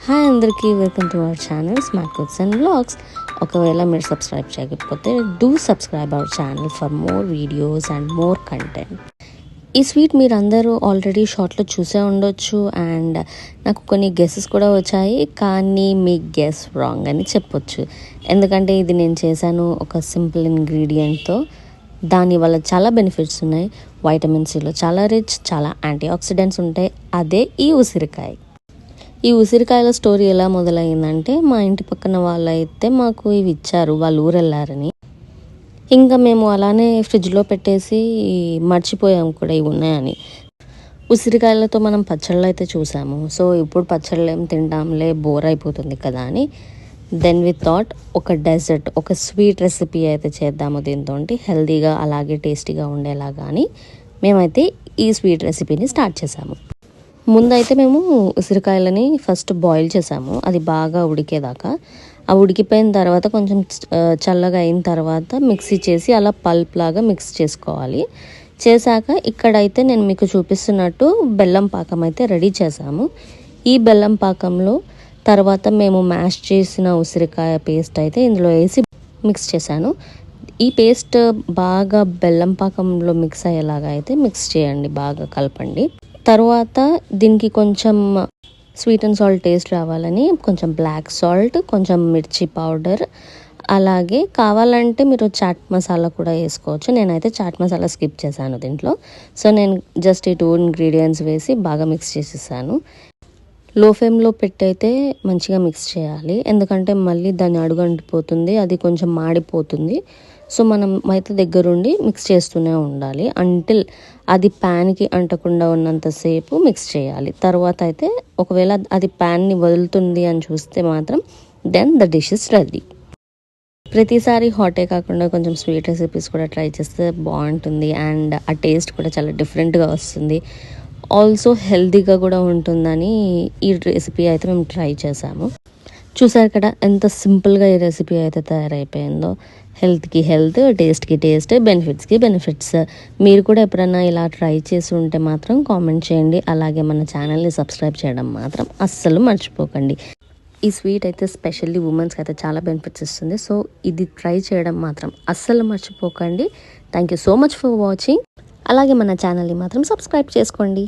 Hi అందరికీ, welcome to our channel smart cooks and vlogs. ఒకవేళ మీరు సబ్స్క్రైబ్ చేయకపోతే do subscribe our channel for more videos and more content. ఈ sweet మీరు అందరూ ఆల్రెడీ షార్ట్లో చూసే ఉండొచ్చు అండ్ నాకు కొన్ని గెసెస్ కూడా వచ్చాయి, కానీ మీ గెస్ రాంగ్ అని చెప్పొచ్చు. ఎందుకంటే ఇది నేను చేశాను ఒక సింపుల్ ఇంగ్రీడియంట్తో. దానివల్ల చాలా బెనిఫిట్స్ ఉన్నాయి. వైటమిన్ సిలో చాలా రిచ్, చాలా యాంటీ ఆక్సిడెంట్స్ ఉంటాయి. అదే ఈ ఉసిరికాయ. ఈ ఉసిరికాయల స్టోరీ ఎలా మొదలైందంటే, మా ఇంటి పక్కన వాళ్ళైతే మాకు ఇవి ఇచ్చారు, వాళ్ళు ఊరు వెళ్ళారని. ఇంకా మేము అలానే ఫ్రిడ్జ్లో పెట్టేసి మర్చిపోయాము కూడా ఇవి ఉన్నాయని. ఉసిరికాయలతో మనం పచ్చళ్ళు అయితే చూసాము. సో ఇప్పుడు పచ్చళ్ళు ఏం తింటాంలే, బోర్ అయిపోతుంది కదా అని దెన్ వి థాట్ ఒక డెజర్ట్, ఒక స్వీట్ రెసిపీ అయితే చేద్దాము దీంతో, హెల్తీగా అలాగే టేస్టీగా ఉండేలాగా అని మేమైతే ఈ స్వీట్ రెసిపీని స్టార్ట్ చేసాము. ముందైతే మేము ఉసిరికాయలని ఫస్ట్ బాయిల్ చేసాము, అది బాగా ఉడికేదాకా. ఆ ఉడికిపోయిన తర్వాత కొంచెం చల్లగా అయిన తర్వాత మిక్సీ చేసి అలా పల్ప్ లాగా మిక్స్ చేసుకోవాలి. చేశాక ఇక్కడైతే నేను మీకు చూపిస్తున్నట్టు బెల్లం పాకం అయితే రెడీ చేసాము. ఈ బెల్లం పాకంలో తర్వాత మేము మ్యాష్ చేసిన ఉసిరికాయ పేస్ట్ అయితే ఇందులో వేసి మిక్స్ చేశాను. ఈ పేస్ట్ బాగా బెల్లం పాకంలో మిక్స్ అయ్యేలాగా అయితే మిక్స్ చేయండి, బాగా కలపండి. తర్వాత దీనికి కొంచెం స్వీట్ అండ్ సాల్ట్ టేస్ట్ రావాలని కొంచెం బ్లాక్ సాల్ట్, కొంచెం మిర్చి పౌడర్, అలాగే కావాలంటే మీరు చాట్ మసాలా కూడా వేసుకోవచ్చు. నేనైతే చాట్ మసాలా స్కిప్ చేశాను దీంట్లో. సో నేను జస్ట్ ఈ 2 ఇంగ్రీడియంట్స్ వేసి బాగా మిక్స్ చేసేసాను. లో ఫ్లేమ్లో పెట్టి అయితే మంచిగా మిక్స్ చేయాలి, ఎందుకంటే మళ్ళీ దాన్ని అడుగంటిపోతుంది, అది కొంచెం మాడిపోతుంది. సో మనం అయితే దగ్గరుండి మిక్స్ చేస్తూనే ఉండాలి అంటిల్ అది ప్యాన్కి అంటకుండా ఉన్నంతసేపు మిక్స్ చేయాలి. తర్వాత అయితే ఒకవేళ అది ప్యాన్ని వదులుతుంది అని చూస్తే మాత్రం then the dish is ready. ప్రతిసారి హాటే కాకుండా కొంచెం స్వీట్ రెసిపీస్ కూడా ట్రై చేస్తే బాగుంటుంది అండ్ ఆ టేస్ట్ కూడా చాలా డిఫరెంట్గా వస్తుంది. ఆల్సో హెల్తీగా కూడా ఉంటుందని ఈ రెసిపీ అయితే మేము ట్రై చేసాము. చూసారు కదా ఎంత సింపుల్గా ఈ రెసిపీ అయితే తయారైపోయిందో. హెల్త్కి హెల్త్, టేస్ట్కి టేస్ట్, బెనిఫిట్స్కి బెనిఫిట్స్. మీరు కూడా ఎప్పుడైనా ఇలా ట్రై చేసి ఉంటే మాత్రం కామెంట్ చేయండి. అలాగే మన ఛానల్ని సబ్స్క్రైబ్ చేయడం మాత్రం అస్సలు మర్చిపోకండి. ఈ స్వీట్ అయితే స్పెషల్లీ ఉమెన్స్కి అయితే చాలా బెనిఫిట్స్ ఇస్తుంది. సో ఇది ట్రై చేయడం మాత్రం అస్సలు మర్చిపోకండి. Thank you so much for watching. అలాగే మన ఛానల్ని మాత్రం సబ్స్క్రైబ్ చేసుకోండి.